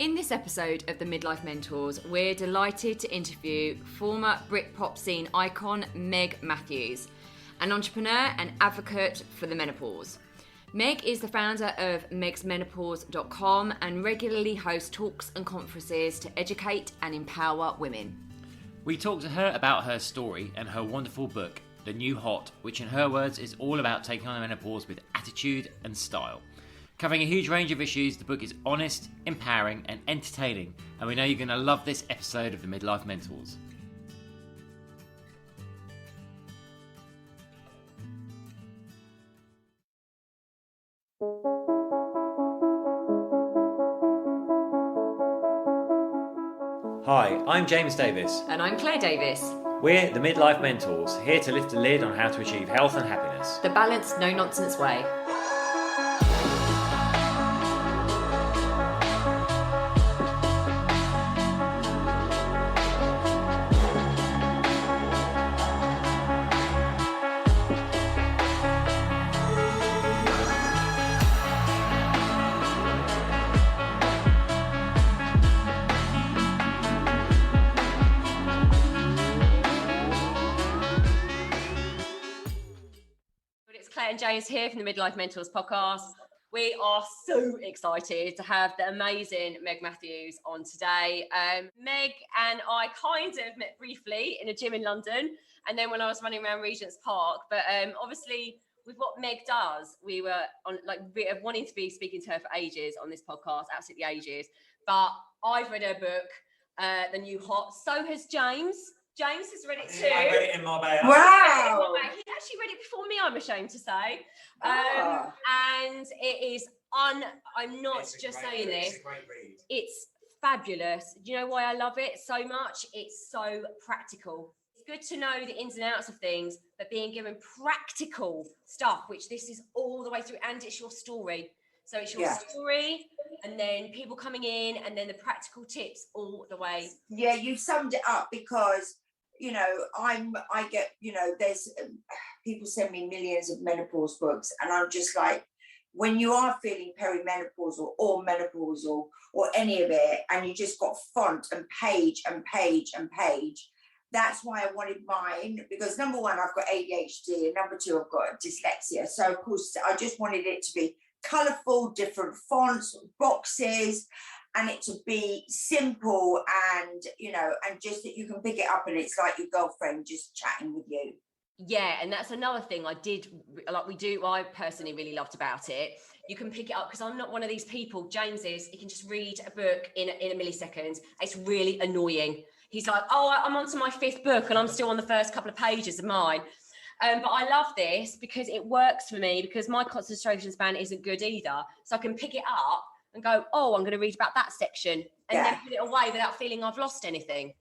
In this episode of the Midlife Mentors, we're delighted to interview former Brit Pop scene icon Meg Mathews, an entrepreneur and advocate for the menopause. Meg is the founder of megsmenopause.com and regularly hosts talks and conferences to educate and empower women. We talked to her about her story and her wonderful book, The New Hot, which in her words is all about taking on the menopause with attitude and style. Covering a huge range of issues, the book is honest, empowering and entertaining, and we know you're going to love this episode of the Midlife Mentors. Hi, I'm James Davis. And I'm Claire Davis. We're the Midlife Mentors, here to lift the lid on how to achieve health and happiness. The balanced, no-nonsense way. And James here from the Midlife Mentors podcast. We are so excited to have the amazing Meg Mathews on today. Meg and I kind of met briefly in a gym in London, and then when I was running around Regent's Park. But obviously, with what Meg does, we were on wanting to be speaking to her for ages on this podcast, absolutely ages. But I've read her book, The New Hot. So has James. James has read it too. I read it in Marbella. Wow! He actually read it before me, I'm ashamed to say. And it is I'm not just saying this. It's a great read. It's fabulous. Do you know why I love it so much? It's so practical. It's good to know the ins and outs of things, but being given practical stuff, which this is all the way through, and it's your story. So it's your story, and then people coming in, and then the practical tips all the way. Yeah, you summed it up because, you know, I get, you know, there's people send me millions of menopause books, and I'm just like, when you are feeling perimenopausal or menopausal or any of it, and you just got font and page and page and page, that's why I wanted mine, because number one, I've got ADHD, and number two, I've got dyslexia. So of course, I just wanted it to be colourful, different fonts, boxes, and it to be simple, and you know, and just that you can pick it up and it's like your girlfriend just chatting with you. Yeah, and that's another thing I personally really loved about it. You can pick it up, because I'm not one of these people. James is, he can just read a book in a millisecond. It's really annoying. He's like, oh, I'm on to my fifth book and I'm still on the first couple of pages of mine. But I love this because it works for me, because my concentration span isn't good either. So I can pick it up and go, oh, I'm going to read about that section, and then put it away without feeling I've lost anything.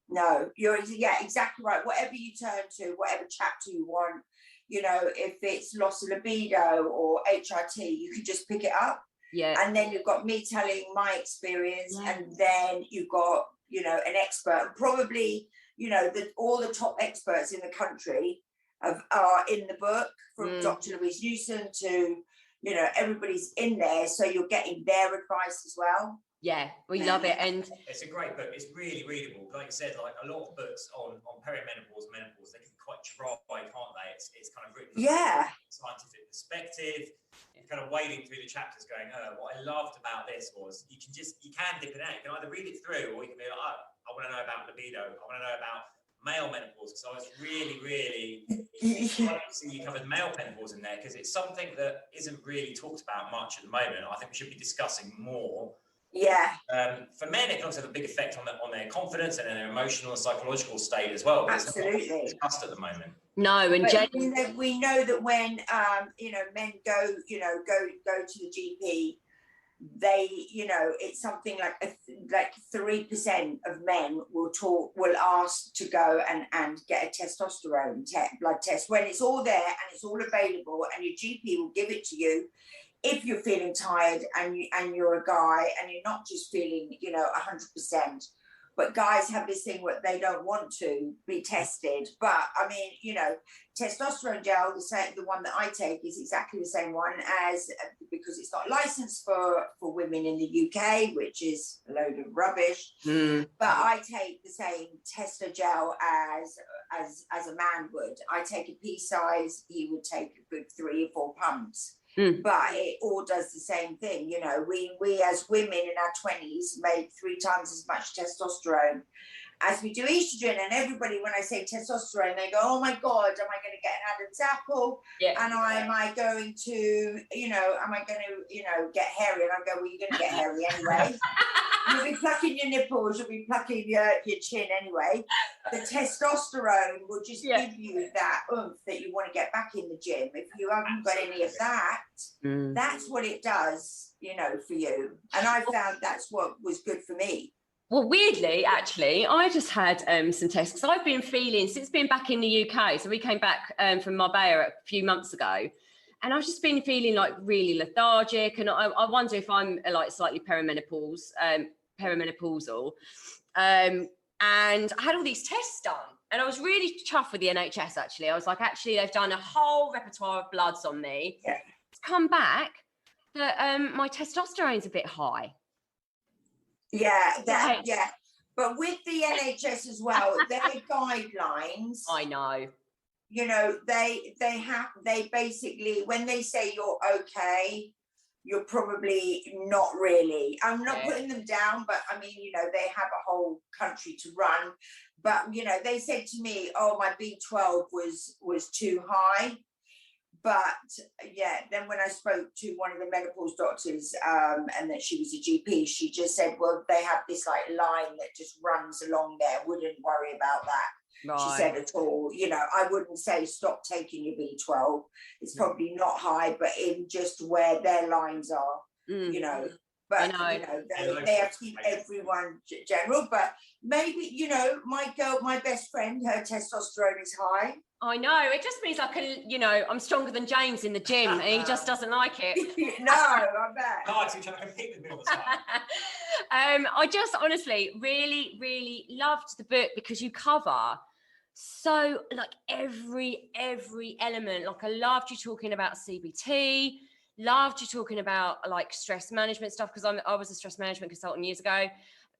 No, you're exactly right. Whatever you turn to, whatever chapter you want, you know, if it's loss of libido or HRT, you can just pick it up. Yeah. And then you've got me telling my experience, and then you've got, you know, an expert, probably, you know, all the top experts in the country are in the book, from Dr. Louise Newson to, you know, everybody's in there, so you're getting their advice as well. Yeah, we love it. And it's a great book. It's really readable. Like you said, like a lot of books on perimenopause, menopause, they can be quite dry, can't they? It's kind of written from a scientific perspective. You're kind of wading through the chapters going, what I loved about this was you can dip it out. You can either read it through, or you can be like, oh, I want to know about libido. I want to know about male menopause, because I was really you covered male menopause in there, because it's something that isn't really talked about much at the moment. I think we should be discussing more. For men, it can also have a big effect on their confidence and their emotional and psychological state as well. Absolutely. It's not discussed at the moment. No, and we know that when you know, men go to the GP, they, you know, it's something like 3% of men will ask to go and get a testosterone blood test, when it's all there and it's all available, and your GP will give it to you if you're feeling tired and you're a guy and you're not just feeling, you know, 100%. But guys have this thing where they don't want to be tested. But I mean, you know, testosterone gel, the one that I take, is exactly the same one as, because it's not licensed for women in the UK, which is, load of rubbish. But I take the same tester gel as a man would. I take a pea size, he would take a good 3 or 4 pumps. But it all does the same thing. You know, we as women in our 20s make 3 times as much testosterone as we do estrogen. And everybody, when I say testosterone, they go, oh my God, am I going to get an Adam's apple? And am I going to, get hairy? And I go, well, you're going to get hairy anyway. You'll be plucking your nipples, you'll be plucking your chin anyway. The testosterone will just give you that oomph that you want to get back in the gym. If you haven't got any of that, that's what it does, for you. And I found that's what was good for me. Well, weirdly, actually, I just had some tests because I've been feeling, since being back in the UK, so we came back from Marbella a few months ago, and I've just been feeling like really lethargic, and I wonder if I'm like slightly perimenopausal. And I had all these tests done, and I was really chuffed with the NHS, actually. I was like, actually, they've done a whole repertoire of bloods on me. It's come back that my testosterone's a bit high. But with the NHS as well, their guidelines, I know, they basically, when they say you're okay, you're probably not really. I'm not putting them down, but I mean, they have a whole country to run. But they said to me, oh, my B12 was too high. But then when I spoke to one of the menopause doctors, and that she was a GP, she just said, well, they have this like line that just runs along there. Wouldn't worry about that. Right. She said at all, I wouldn't say stop taking your B12. It's probably not high, but in just where their lines are, But they have to keep everyone general. But maybe, my best friend, her testosterone is high. I know. It just means I'm stronger than James in the gym. And he just doesn't like it. No, I bet. No, I'm trying to compete with me all the time. I just honestly really, really loved the book because you cover so like every element. Like I loved you talking about CBT, loved you talking about like stress management stuff, because I was a stress management consultant years ago.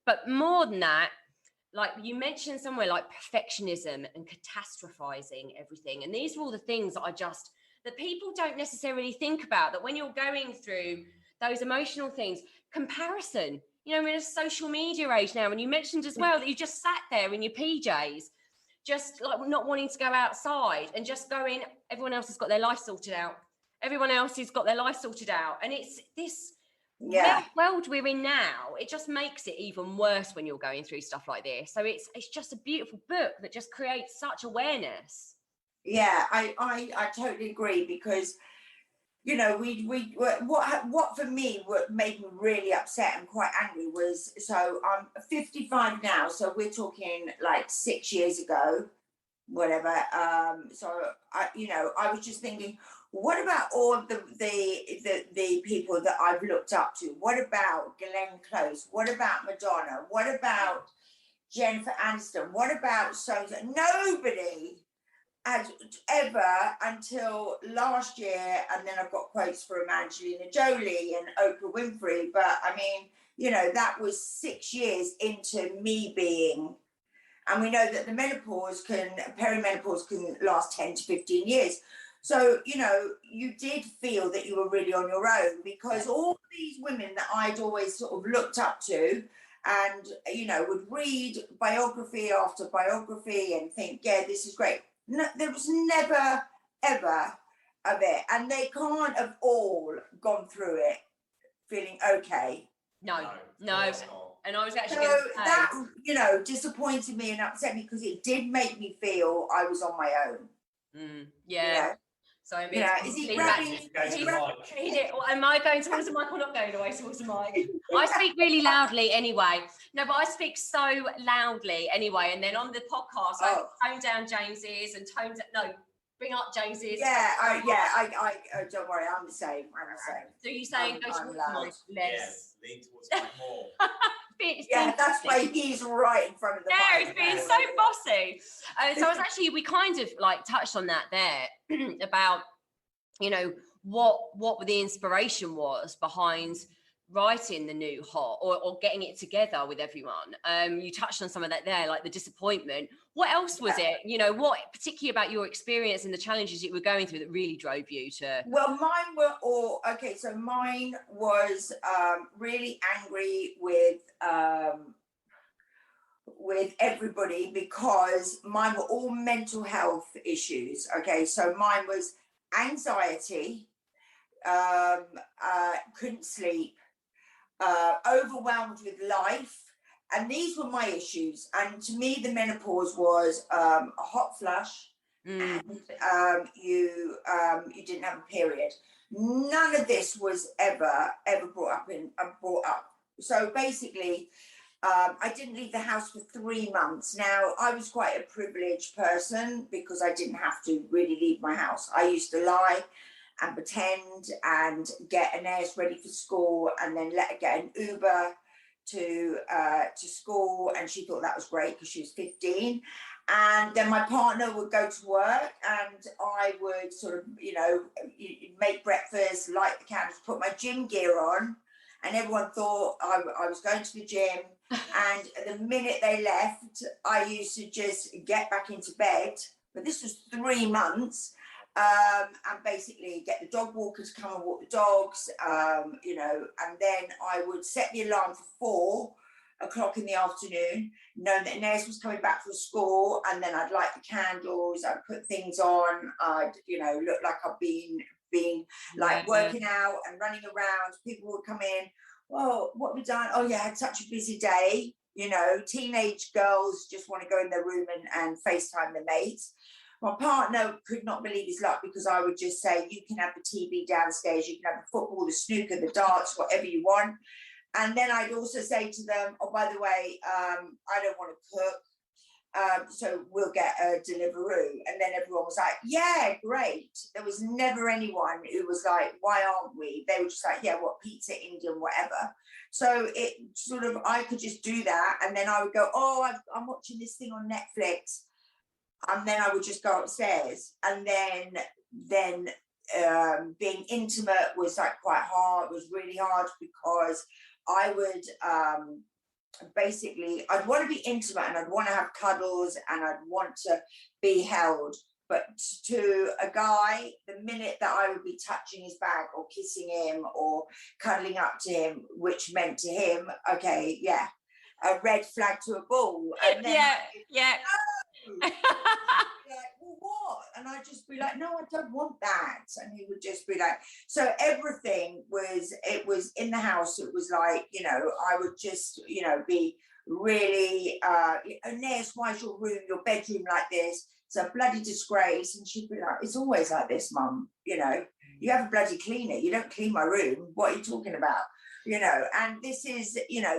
But more than that, like you mentioned somewhere like perfectionism and catastrophizing everything. And these are all the things that people don't necessarily think about, that when you're going through those emotional things, comparison, we're in a social media age now. And you mentioned as well that you just sat there in your PJs, just like not wanting to go outside and just going, everyone else has got their life sorted out. Everyone else has got their life sorted out. And it's this world we're in now, it just makes it even worse when you're going through stuff like this. So it's just a beautiful book that just creates such awareness. I totally agree, because what for me, what made me really upset and quite angry was, so I'm 55 now, so we're talking like 6 years ago, whatever. So I was just thinking, what about all the people that I've looked up to? What about Glenn Close? What about Madonna? What about Jennifer Aniston? What about nobody had ever, until last year, and then I've got quotes from Angelina Jolie and Oprah Winfrey. But I mean, that was 6 years into me being, and we know that the perimenopause can last 10 to 15 years. So, you did feel that you were really on your own, because all these women that I'd always sort of looked up to and, would read biography after biography and think, this is great. No, there was never, ever of it. And they can't have all gone through it feeling okay. No. And I was actually that, disappointed me and upset me, because it did make me feel I was on my own. So I mean, is he grabbing? Am I going towards the mic or not going away towards the mic? I speak really loudly anyway. No, but I speak so loudly anyway. And then on the podcast, I tone down James's and bring up James's. I don't worry, I'm the same. So you saying go towards the mic less? Yeah, lean towards the mic more. That's why he's right in front of the mic. He's being so bossy. So I was actually, we kind of like touched on that there about, what the inspiration was behind writing the new hot, or getting it together with everyone? You touched on some of that there, like the disappointment. What else was it? You know, what particularly about your experience and the challenges you were going through that really drove you to? Well, mine were all okay. So mine was really angry with everybody, because mine were all mental health issues. Okay, so mine was anxiety, couldn't sleep, overwhelmed with life, and these were my issues. And to me, the menopause was a hot flush, and you didn't have a period. None of this was ever brought up. So basically, I didn't leave the house for 3 months. Now, I was quite a privileged person because I didn't have to really leave my house. I used to lie and pretend and get a nurse ready for school, and then let her get an Uber to school, and she thought that was great because she was 15. And then my partner would go to work, and I would sort of, make breakfast, light the candles, put my gym gear on, and everyone thought I was going to the gym. And the minute they left, I used to just get back into bed. But this was 3 months. And basically get the dog walker to come and walk the dogs, and then I would set the alarm for 4 o'clock in the afternoon, knowing that Nez was coming back from school, and then I'd light the candles, I'd put things on, I'd, look like I've been like working out and running around. People would come in, oh, what have we done? Oh yeah, I had such a busy day. Teenage girls just want to go in their room and FaceTime their mates. My partner could not believe his luck, because I would just say, you can have the TV downstairs, you can have the football, the snooker, the darts, whatever you want. And then I'd also say to them, oh, by the way, I don't want to cook, so we'll get a Deliveroo. And then everyone was like, yeah, great. There was never anyone who was like, why aren't we? They were just like, yeah, what, pizza, Indian, whatever. So it sort of, I could just do that. And then I would go, oh, I'm watching this thing on Netflix. And then I would just go upstairs, and then being intimate was like quite hard. It was really hard, because I would basically, I'd want to be intimate, and I'd want to have cuddles, and I'd want to be held. But to a guy, the minute that I would be touching his back or kissing him or cuddling up to him, which meant to him, okay, yeah, a red flag to a bull. And then yeah. Like, well, what? And I'd just be like, no, I don't want that. And he would just be like, so everything was in the house. It was like, I would just, be really, Nez, why is your bedroom like this? It's a bloody disgrace. And she'd be like, it's always like this, Mum. You have a bloody cleaner. You don't clean my room. What are you talking about? And this is,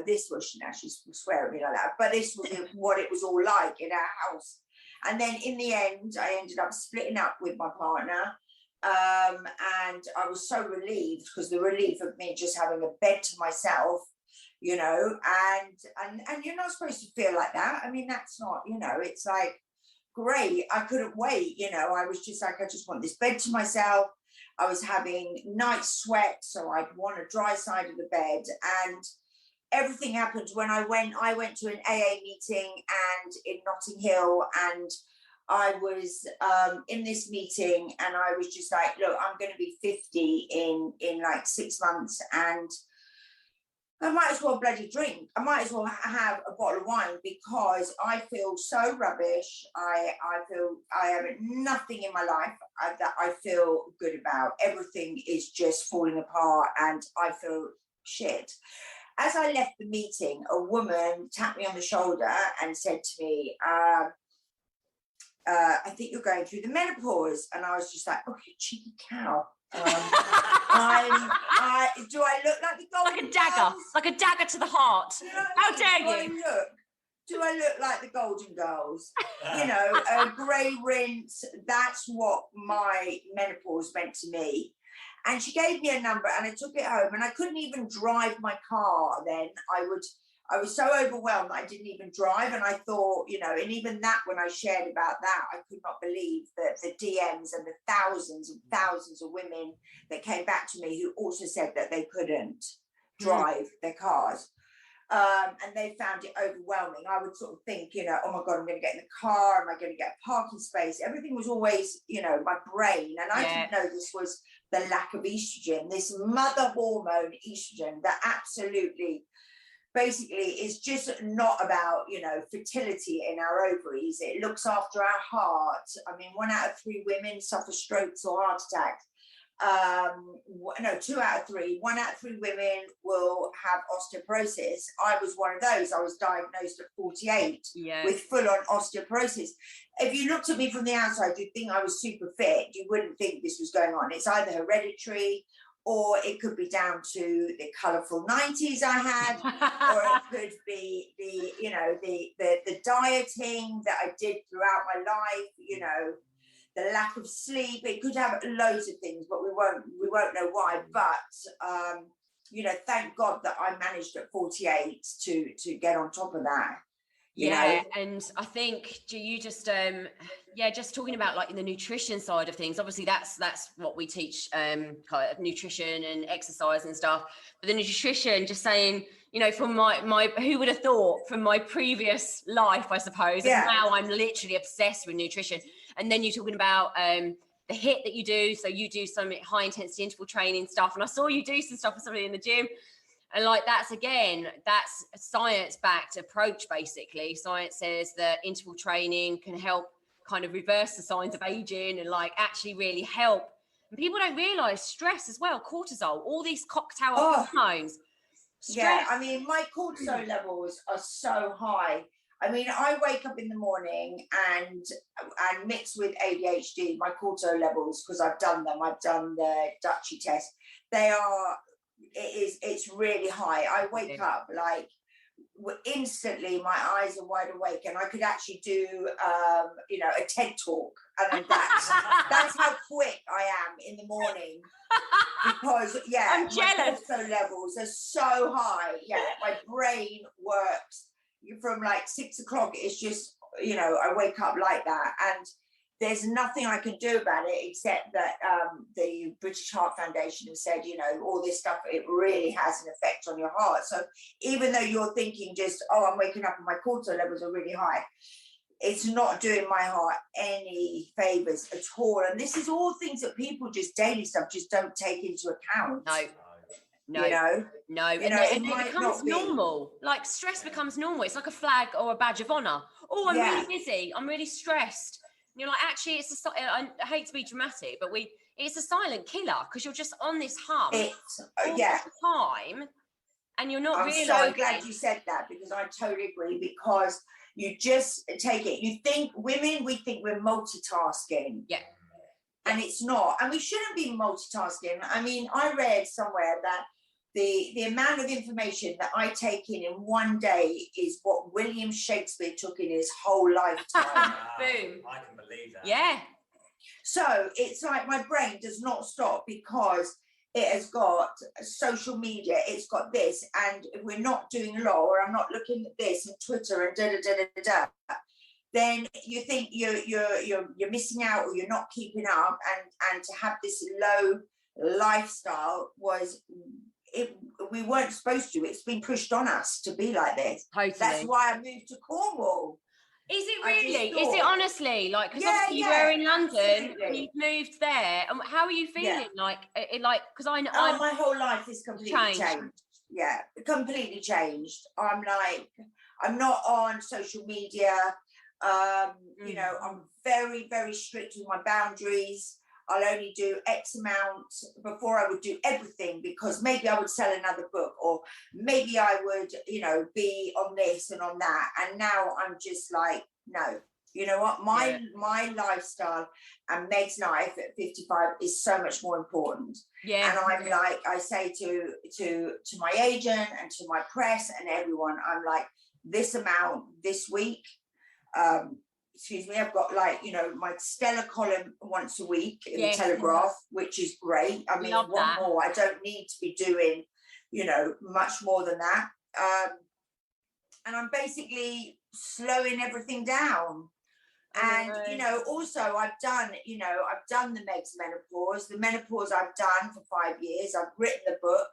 this was, she's swear at me like that, but this was what it was all like in our house. And then in the end, I ended up splitting up with my partner. And I was so relieved, because the relief of me just having a bed to myself, and you're not supposed to feel like that. I mean, that's not, it's like, great. I couldn't wait. I was just like, I just want this bed to myself. I was having night sweat, so I'd want a dry side of the bed. And everything happened when I went to an AA meeting and in Notting Hill, and I was in this meeting, and I was just like, look, I'm going to be 50 in like 6 months, and I might as well bloody drink. I might as well have a bottle of wine, because I feel so rubbish. I feel I have nothing in my life that I feel good about. Everything is just falling apart, and I feel shit. As I left the meeting, a woman tapped me on the shoulder and said to me, I think you're going through the menopause. And I was just like, oh, you cheeky cow. Do I look like the golden like a dagger, girls? like a dagger to the heart? How dare you? Do I look like the Golden Girls? Grey rinse. That's what my menopause meant to me. And she gave me a number, and I took it home, and I couldn't even drive my car then. I was so overwhelmed that I didn't even drive. And I thought, and even that, when I shared about that, I could not believe that the DMs and the thousands and thousands of women that came back to me who also said that they couldn't drive their cars. And they found it overwhelming. I would sort of think, you know, oh my God, I'm going to get in the car. Am I going to get a parking space? Everything was always, you know, my brain. And I didn't know this was the lack of estrogen, this mother hormone estrogen that absolutely, basically is just not about, you know, fertility in our ovaries. It looks after our heart. I mean, 1 out of 3 women suffer strokes or heart attacks. No, 2 out of 3. 1 out of 3 women will have osteoporosis. I was one of those. I was diagnosed at 48 with full-on osteoporosis. If you looked at me from the outside, you'd think I was super fit. You wouldn't think this was going on. It's either hereditary, or it could be down to the colourful 90s I had, or it could be the, you know, the dieting that I did throughout my life, you know, the lack of sleep. It could have loads of things, but we won't know why. But you know, thank God that I managed at 48 to get on top of that. You know? And I think you just just talking about like in the nutrition side of things, obviously that's what we teach, kind of nutrition and exercise and stuff. But the nutrition, just saying, you know, from my who would have thought from my previous life, I suppose, and now I'm literally obsessed with nutrition. And then you're talking about the HIIT that you do, so you do some high intensity interval training stuff, and I saw you do some stuff with somebody in the gym. And like, that's a science-backed approach, basically. Science says that interval training can help kind of reverse the signs of aging and like actually really help. And people don't realize stress as well, cortisol, all these cocktail hormones. Yeah, I mean, my cortisol levels are so high. I mean, I wake up in the morning and mixed with ADHD, my cortisol levels, because I've done the Dutchie test, it's really high. I wake up like instantly, my eyes are wide awake, and I could actually do you know, a TED talk, and that's how quick I am in the morning, because I'm jealous. My cortisol levels are so high. My brain works from like 6 o'clock. It's just, you know, I wake up like that, and there's nothing I can do about it except that the British Heart Foundation have said, you know, all this stuff, it really has an effect on your heart. So even though you're thinking just, oh, I'm waking up and my cortisol levels are really high, it's not doing my heart any favors at all. And this is all things that people just, daily stuff, just don't take into account. No, you know? No, and it becomes normal. Like, stress becomes normal. It's like a flag or a badge of honor. Oh, I'm really busy. I'm really stressed. You're like, actually, I hate to be dramatic, but it's a silent killer, because you're just on this hump all the time, and you're not realizing. I'm so glad you said that, because I totally agree, because you just take it. You think we think we're multitasking. Yeah. And it's not. And we shouldn't be multitasking. I mean, I read somewhere that the amount of information that I take in one day is what William Shakespeare took in his whole lifetime. Boom. I can believe that. Yeah. So it's like my brain does not stop, because it has got social media, it's got this, and if we're not doing law, or I'm not looking at this and Twitter and da, then you think you're missing out, or you're not keeping up, and to have this low lifestyle we weren't supposed to. It's been pushed on us to be like this. Totally. That's why I moved to Cornwall. Is it really? Is it honestly? Like, because obviously you were in London and you've moved there. And how are you feeling? Like, because I know my whole life is completely changed. Yeah, completely changed. I'm not on social media. You know, I'm very, very strict with my boundaries. I'll only do X amount. Before I would do everything, because maybe I would sell another book, or maybe I would, you know, be on this and on that. And now I'm just like, no, you know what? My lifestyle and Meg's life at 55 is so much more important. Yeah. And I'm like, I say to my agent and to my press and everyone, I'm like, this amount this week. Excuse me, I've got, like, you know, my Stella column once a week in the Telegraph, which is great. I mean, what more? I don't need to be doing, you know, much more than that. And I'm basically slowing everything down. And, you know, also I've done the Meg's menopause. The menopause I've done for 5 years. I've written the book.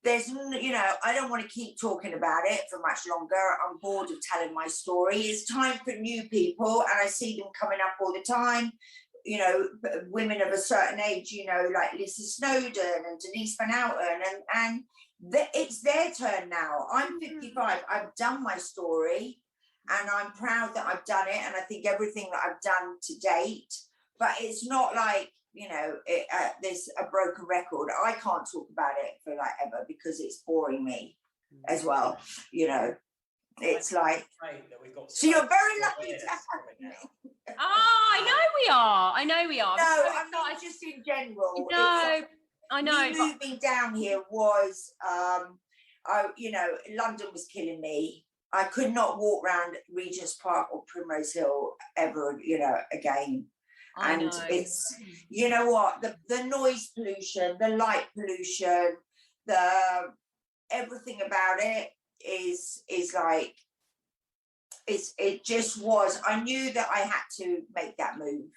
there's, you know, I don't want to keep talking about it for much longer. I'm bored of telling my story. It's time for new people, and I see them coming up all the time. You know, women of a certain age, you know, like Lisa Snowdon and Denise Van Outen, and it's their turn now. I'm 55. I've done my story, and I'm proud that I've done it, and I think everything that I've done to date. But it's not like, you know, there's a broken record. I can't talk about it for like ever because it's boring me as well. You know, it's like, so you're very lucky to have me. I know we are. No, I'm not just in general. No, I know. Me moving down here was, you know, London was killing me. I could not walk around Regent's Park or Primrose Hill ever, you know, again. And it's, you know what, the noise pollution, the light pollution, everything about it is like, it just was, I knew that I had to make that move.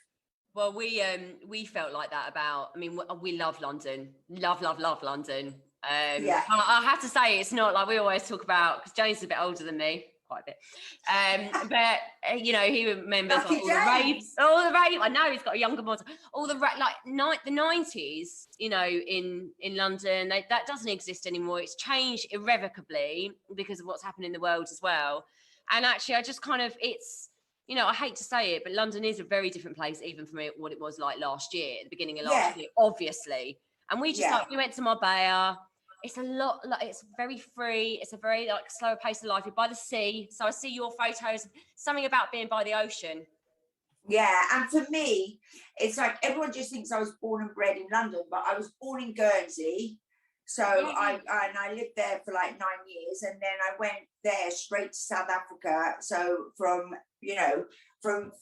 Well, we felt like that about, I mean, we love London, love London. I have to say, it's not like we always talk about, because James is a bit older than me, quite a bit. But you know, he remembers like, all the raves. I know he's got a younger model. All the the 90s, you know, in London, that doesn't exist anymore. It's changed irrevocably because of what's happened in the world as well. And actually, I just kind of, it's, you know, I hate to say it, but London is a very different place, even from what it was like last year, at the beginning of last year, obviously. And we just we went to Marbella. It's a lot, like, it's very free. It's a very like slower pace of life. You're by the sea. So I see your photos, something about being by the ocean. Yeah, and for me, it's like everyone just thinks I was born and bred in London, but I was born in Guernsey. So I lived there for like 9 years, and then I went there straight to South Africa. So from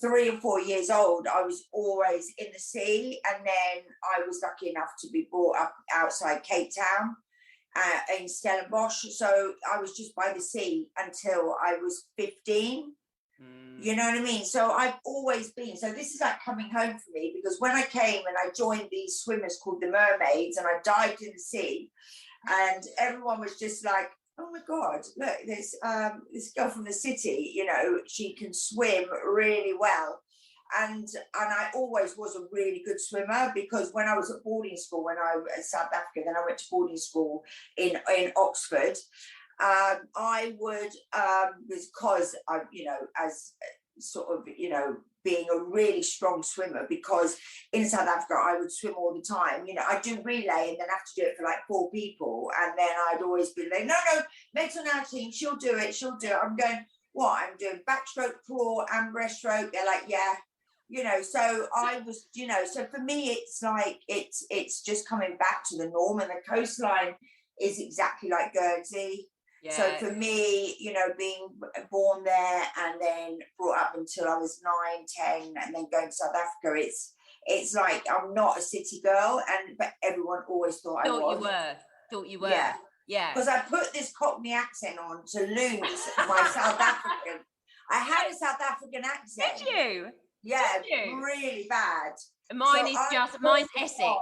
3 or 4 years old, I was always in the sea, and then I was lucky enough to be brought up outside Cape Town in Stellenbosch. So I was just by the sea until I was 15. You know what I mean? So I've always been, so this is like coming home for me, because when I came and I joined these swimmers called the Mermaids, and I dived in the sea, and everyone was just like, oh my God, look, there's this girl from the city, you know, she can swim really well. And I always was a really good swimmer, because when I was at boarding school, when I was in South Africa, then I went to boarding school in Oxford. I would, because I, you know, as sort of, you know, being a really strong swimmer, because in South Africa I would swim all the time. You know, I'd do relay and then have to do it for like 4 people, and then I'd always be like, no, Meg's on our team, she'll do it. I'm going, what? I'm doing backstroke, crawl, and breaststroke. They're like, yeah. You know, so I was, you know, so for me, it's like, it's just coming back to the norm, and the coastline is exactly like Guernsey. Yeah. So for me, you know, being born there and then brought up until I was 9, 10, and then going to South Africa, it's like, I'm not a city girl, but everyone always thought I was. Thought you were. Yeah. Because I put this Cockney accent on to lose my South African. I had a South African accent. Did you? Yeah, really bad. Mine's Essex.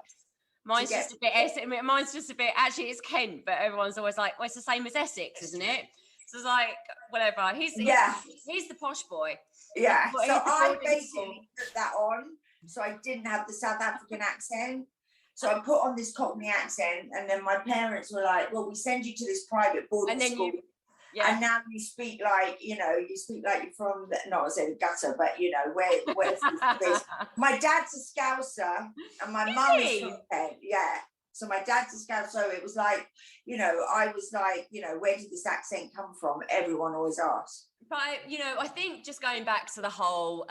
Mine's just a bit Essex. Mine's just a bit, actually it's Kent, but everyone's always like, well, it's the same as Essex, isn't it? So it's like, whatever. He's the posh boy. Yeah. So I basically put that on, so I didn't have the South African accent. So I put on this Cockney accent, and then my parents were like, well, we send you to this private boarding school. And now you speak like, you know, you're from, not to say the gutter, but, you know, where's this? My dad's a Scouser, and my mum is from Kent. Yeah. So my dad's a Scouser. So it was like, you know, I was like, you know, where did this accent come from? Everyone always asks. But, you know, I think just going back to the whole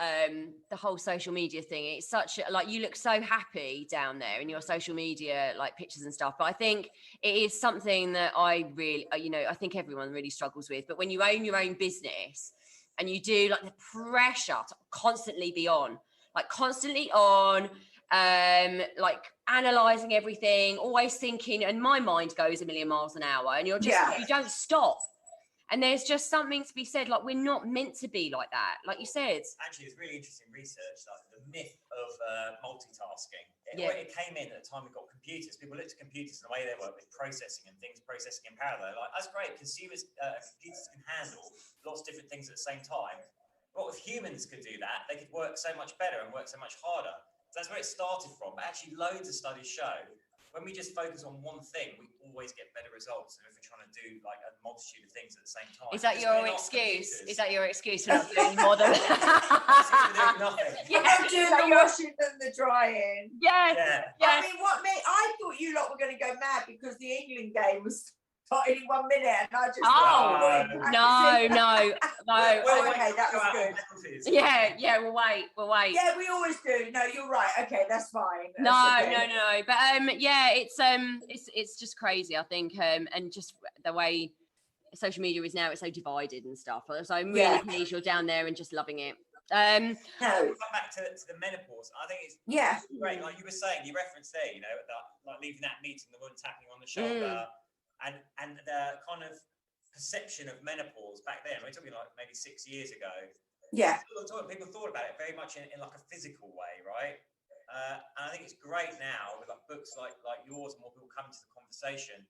social media thing, it's such a, like, you look so happy down there in your social media, like pictures and stuff. But I think it is something that I really, you know, I think everyone really struggles with. But when you own your own business and you do, like, the pressure to constantly be on, like analysing everything, always thinking, and my mind goes a million miles an hour, and you're just, you don't stop. And there's just something to be said, like we're not meant to be like that, like you said. Actually, it's really interesting research, like the myth of multitasking. It came in at the time we got computers. People looked at computers and the way they work with processing and things processing in parallel. Like, that's great. Computers can handle lots of different things at the same time. But if humans could do that, they could work so much better and work so much harder. So that's where it started from. But actually, loads of studies show when we just focus on one thing, we always get better results than if we're trying to do like a multitude of things at the same time. Is that your excuse? Is that your excuse for not doing more than nothing? Yeah, I'm doing the washing and the drying. Yeah. I mean, I thought you lot were going to go mad because the England game was started in 1 minute, and I just no. Well, okay, that was good. Yeah. We'll wait. Yeah, we always do. No, you're right. Okay, that's fine. No. But it's just crazy, I think, and just the way social media is now, it's so divided and stuff. So I'm really pleased you're down there and just loving it. No. Come back to the menopause. I think it's great. Like you were saying, you referenced there, you know, like leaving that meeting, the woman tapping on the shoulder. And the kind of perception of menopause back then, we're talking like maybe 6 years ago. Yeah. People thought about it very much in like a physical way, right? And I think it's great now with like books like yours and more people coming to the conversation.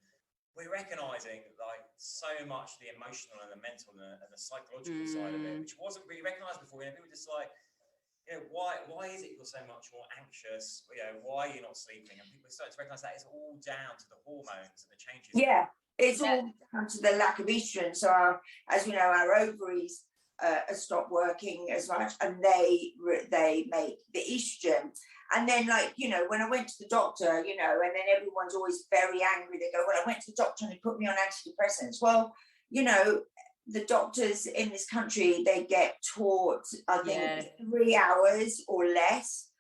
We're recognising like so much the emotional and the mental and the psychological side of it, which wasn't really recognised before. You know, people just like, you know, why is it you're so much more anxious? You know, why are you not sleeping? And people start to recognise that it's all down to the hormones and the changes. Yeah, it's all down to the lack of estrogen. So, as we know, our ovaries stop working as much, and they make the estrogen. And then, like, you know, when I went to the doctor, you know, and then everyone's always very angry. They go, "Well, I went to the doctor and they put me on antidepressants." Well, you know, the doctors in this country, they get taught, I think, 3 hours or less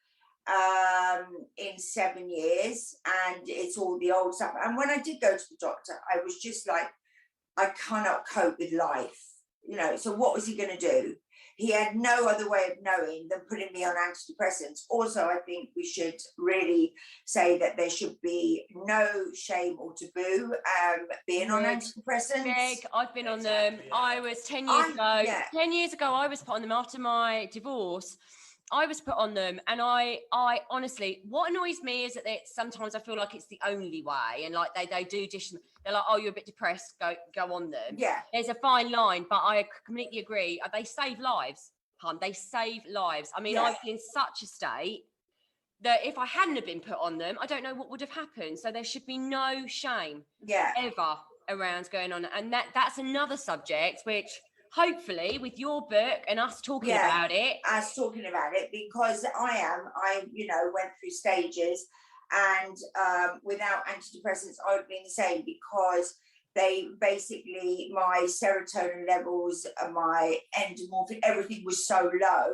in 7 years, and it's all the old stuff. And when I did go to the doctor, I was just like, I cannot cope with life, you know. So what was he going to do? He had no other way of knowing than putting me on antidepressants. Also, I think we should really say that there should be no shame or taboo being on antidepressants. Meg, I've been on them. I was 10 years ago. 10 years ago, I was put on them after my divorce. I was put on them, and I honestly, what annoys me is that sometimes I feel like it's the only way, and like they do dish them. They're like, "Oh, you're a bit depressed, go on them." Yeah, there's a fine line, but I completely agree. They save lives, hun. They save lives. I mean, I was in such a state that if I hadn't have been put on them, I don't know what would have happened. So there should be no shame, ever around going on, and that's another subject which. Hopefully with your book and us talking about it. Because I you know, went through stages, and without antidepressants I would have been the same, because they basically, my serotonin levels and my endorphin, everything was so low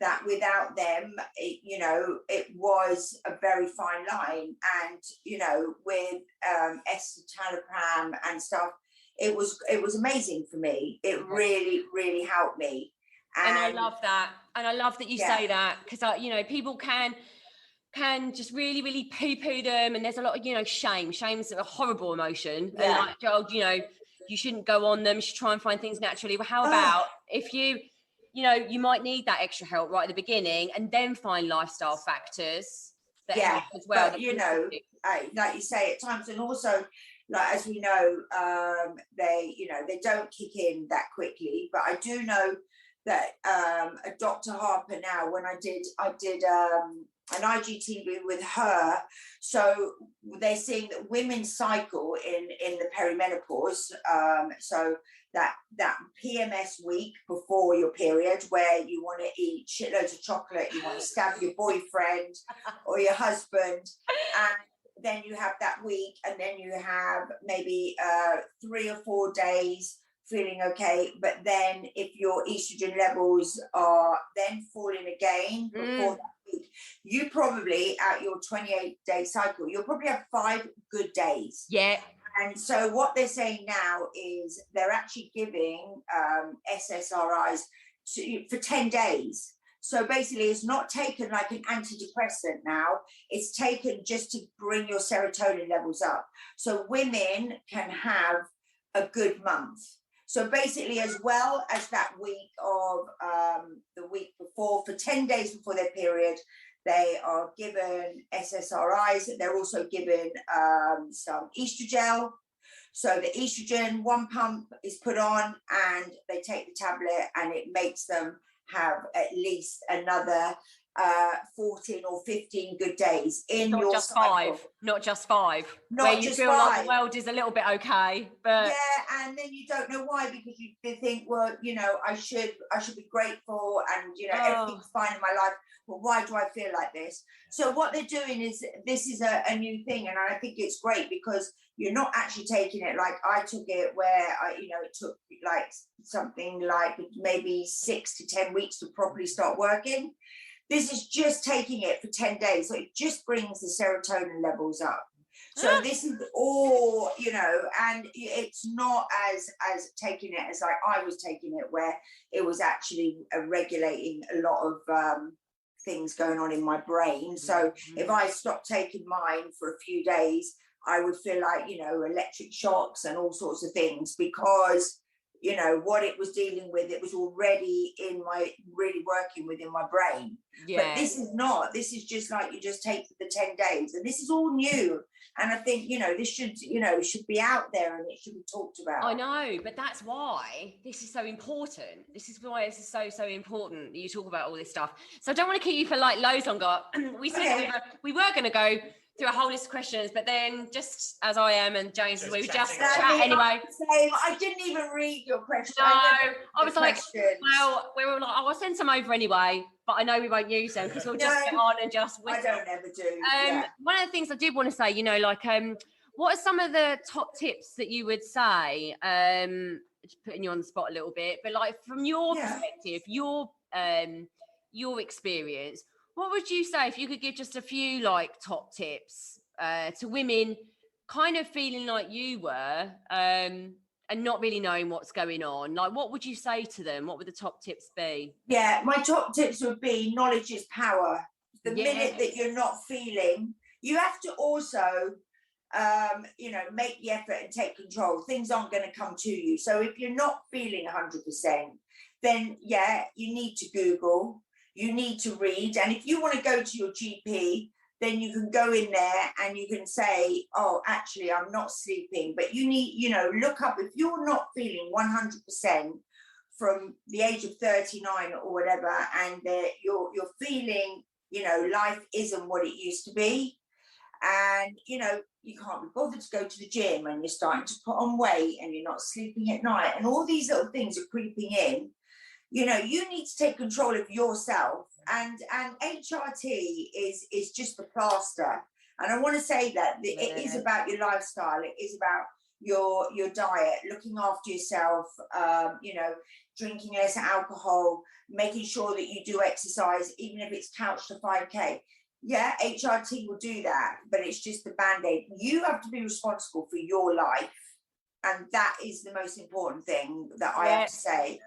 that without them, you know, it was a very fine line. And, you know, with escitalopram and stuff, it was amazing for me. It really, really helped me. And I love that. And I love that you say that, because, you know, people can just really, really poo-poo them. And there's a lot of, you know, shame. Shame's a horrible emotion. And like, Joel, you know, you shouldn't go on them. You should try and find things naturally. Well, how about if you know, you might need that extra help right at the beginning, and then find lifestyle factors that help as well. But, you know, like you say, at times, and also, like, as we know, they don't kick in that quickly. But I do know that Dr. Harper now, when I did an IGTV with her, so they're seeing that women cycle in the perimenopause, so that PMS week before your period, where you want to eat shitloads of chocolate, you want to stab your boyfriend or your husband, and then you have that week, and then you have maybe 3 or 4 days feeling okay. But then if your estrogen levels are then falling again before that week, you probably, at your 28-day cycle, you'll probably have 5 good days. Yeah. And so what they're saying now is they're actually giving SSRIs for 10 days. So basically, it's not taken like an antidepressant now. It's taken just to bring your serotonin levels up. So women can have a good month. So basically, as well as that week of the week before, for 10 days before their period, they are given SSRIs. They're also given some estrogen. So the estrogen, 1 pump is put on and they take the tablet, and it makes them have at least another 14 or 15 good days in not your just cycle. 5, not just 5, not where you just feel 5. like the world is a little bit okay, but yeah, and then you don't know why, because you think, well, you know, I should be grateful, and you know, everything's fine in my life, but why do I feel like this? So what they're doing is, this is a new thing, and I think it's great because you're not actually taking it like I took it, where you know, it took like something like maybe 6 to 10 weeks to properly start working. This is just taking it for 10 days. So it just brings the serotonin levels up. So this is all, you know, and it's not as taking it as like I was taking it, where it was actually regulating a lot of things going on in my brain. So if I stopped taking mine for a few days, I would feel like, you know, electric shocks and all sorts of things, because you know what it was dealing with, it was already really working within my brain. But this is not, this is just like you just take the 10 days, and this is all new, and I think, you know, this should, you know, should be out there and it should be talked about. I know, but that's why this is so important. This is why this is so important that you talk about all this stuff. So I don't want to keep you for like loads longer. We said we were going to go through a whole list of questions, but then just as I am and James, we would just chat anyway. I didn't even read your question. No, I was like, well, we were like, I'll send some over anyway, but I know we won't use them because we'll just get on and just whistle. I don't ever do. One of the things I did want to say, you know, like, what are some of the top tips that you would say, just putting you on the spot a little bit, but like from your perspective, your experience, what would you say if you could give just a few like top tips to women kind of feeling like you were and not really knowing what's going on? Like, what would you say to them? What would the top tips be? Yeah, my top tips would be knowledge is power. The minute that you're not feeling, you have to also, you know, make the effort and take control. Things aren't going to come to you. So if you're not feeling 100%, then you need to Google. You need to read, and if you want to go to your GP, then you can go in there and you can say, oh, actually, I'm not sleeping. But you need, you know, look up, if you're not feeling 100% from the age of 39 or whatever, and you're feeling, you know, life isn't what it used to be, and, you know, you can't be bothered to go to the gym, and you're starting to put on weight, and you're not sleeping at night, and all these little things are creeping in. You know, you need to take control of yourself, and HRT is just the plaster. And I want to say that it is about your lifestyle. It is about your diet, looking after yourself, you know, drinking less alcohol, making sure that you do exercise, even if it's couch to 5K. Yeah, HRT will do that, but it's just the Band-Aid. You have to be responsible for your life. And that is the most important thing that I have to say.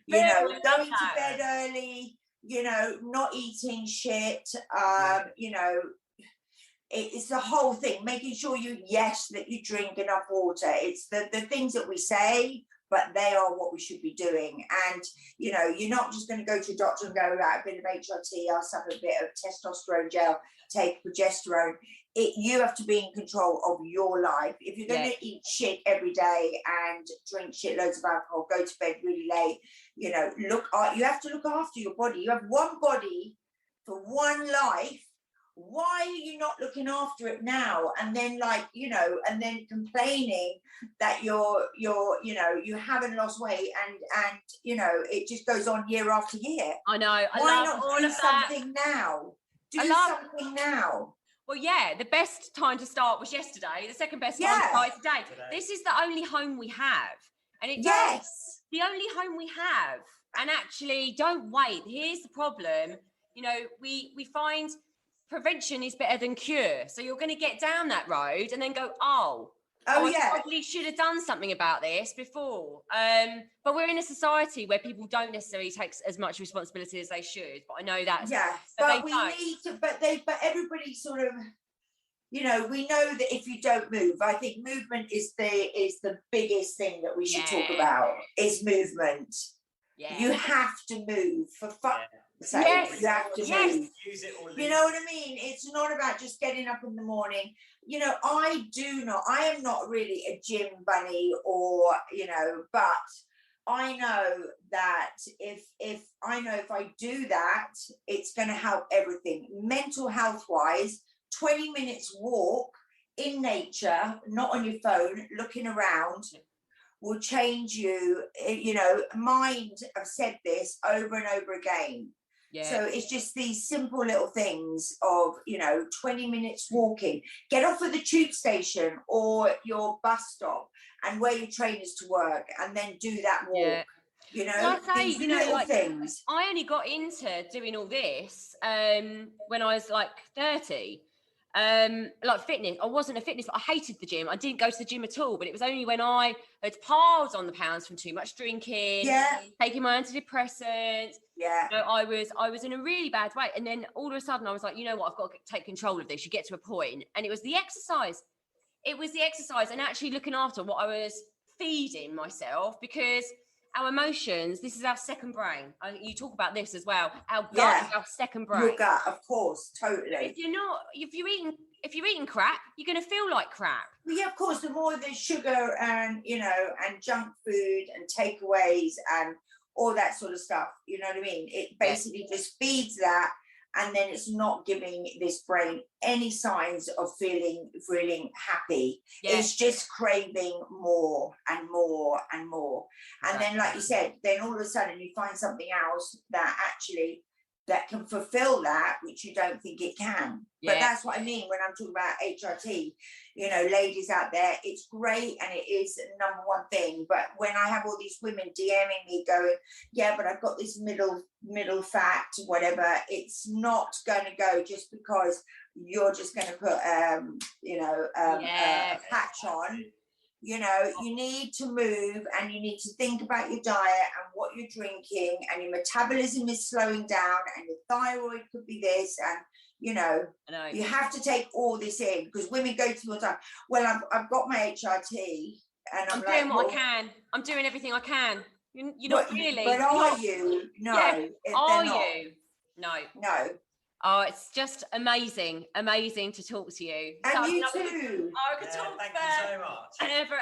You know, going to bed early, you know, not eating shit, you know, it's the whole thing, making sure that you drink enough water. It's the things that we say, but they are what we should be doing. And, you know, you're not just going to go to a doctor and go, right, a bit of HRT, I'll suck a bit of testosterone gel, take progesterone. You have to be in control of your life. If you're going to eat shit every day and drink shitloads of alcohol, go to bed really late, you know, you have to look after your body. You have one body for one life. Why are you not looking after it now? And then, like, you know, and then complaining that you're you know, you haven't lost weight, and you know, it just goes on year after year. I know. Why not do something now? Something now. Well, yeah, the best time to start was yesterday. The second best time to start is today. This is the only home we have. And it's the only home we have. And actually, don't wait. Here's the problem. You know, we find prevention is better than cure. So you're going to get down that road and then go, I probably should have done something about this before. But we're in a society where people don't necessarily take as much responsibility as they should. But I know that's but we need to. But everybody sort of you know, we know that if you don't move, I think movement is the biggest thing that we should talk about, is movement. Yeah. You have to move, for fuck's sake. Yes. You have to move. Use it or you know what I mean? It's not about just getting up in the morning. You know, I am not really a gym bunny, or, you know, but I know that if I do that, it's going to help everything. Mental health wise, 20 minutes walk in nature, not on your phone, looking around, will change you. You know, mind, I've said this over and over again. Yeah. So it's just these simple little things of, you know, 20 minutes walking, get off at the tube station or your bus stop and wear your trainers to work, and then do that walk. Yeah. You know, like I say, you know, like, things. I only got into doing all this when I was like 30. Like fitness, I wasn't a fitness, but I hated the gym. I didn't go to the gym at all, but it was only when I had piled on the pounds from too much drinking, taking my antidepressants. Yeah, you know, I was in a really bad way, and then all of a sudden I was like, you know what, I've got to take control of this. You get to a point, and it was the exercise. It was the exercise, and actually looking after what I was feeding myself, because our emotions, this is our second brain. You talk about this as well. Our gut is our second brain. Your gut, of course, totally. If you're eating crap, you're going to feel like crap. Well, yeah, of course. The more the sugar and, you know, and junk food and takeaways and all that sort of stuff, you know what I mean? It basically just feeds that, and then it's not giving this brain any signs of feeling happy. It's just craving more and more and more. And then, like you said, then all of a sudden you find something else that actually that can fulfill that, which you don't think it can. But that's what I mean when I'm talking about HRT. You know, ladies out there, it's great and it is the number one thing. But when I have all these women DMing me going, yeah, but I've got this middle fat, whatever, it's not going to go just because you're just going to put, a patch on. You know, you need to move, and you need to think about your diet and what you're drinking, and your metabolism is slowing down, and your thyroid could be this, and you know, you have to take all this in, because women go through all the time. Well, I've got my HRT, and I'm doing what I can. I'm doing everything I can. You're not really. But are you? No. Yeah. Are you? No. No. Oh, it's just amazing to talk to you. And you too. I could talk thank you so much. And ever.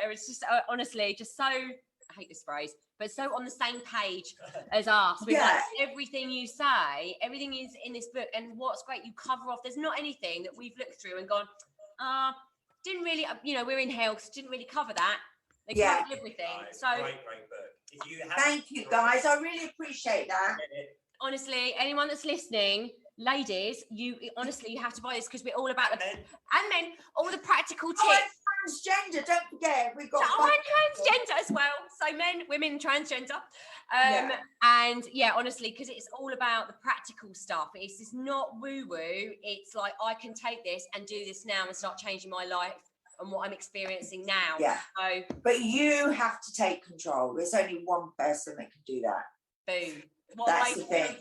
It was just honestly just so, I hate this phrase, but so on the same page as us. With like everything you say, everything is in this book. And what's great, you cover off. There's not anything that we've looked through and gone, didn't really, you know, we're in health, didn't really cover that. They covered everything. So great book. Thank you guys. I really appreciate that. Honestly, anyone that's listening, ladies, you have to buy this, because we're all about and men, all the practical tips. I'm transgender, don't forget. We've got I'm transgender as well. So men, women, transgender. And honestly, because it's all about the practical stuff. It's not woo-woo. It's like, I can take this and do this now and start changing my life and what I'm experiencing now. Yeah. So, but you have to take control. There's only one person that can do that. Boom. That's the thing.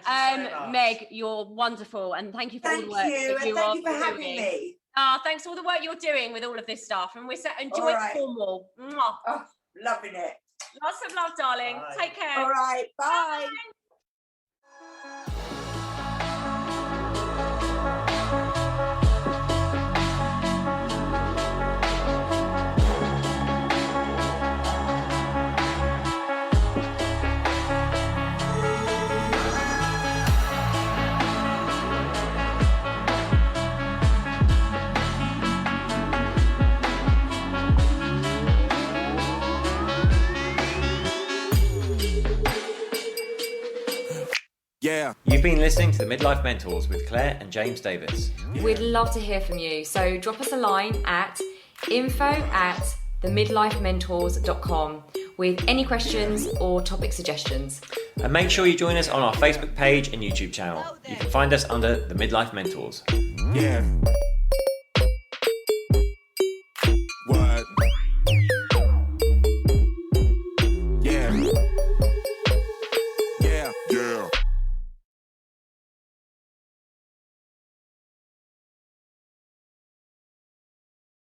Yay! Meg, you're wonderful, and thank you for all the work that you are doing. Thank you for having me. Thanks for all the work you're doing with all of this stuff, and we're enjoy Cornwall. Oh, loving it. Lots of love, darling. Bye. Take care. All right, bye. Yeah. You've been listening to the Midlife Mentors with Claire and James Davis. We'd love to hear from you, so drop us a line at info@themidlifementors.com with any questions or topic suggestions. And make sure you join us on our Facebook page and YouTube channel. You can find us under The Midlife Mentors. Yeah.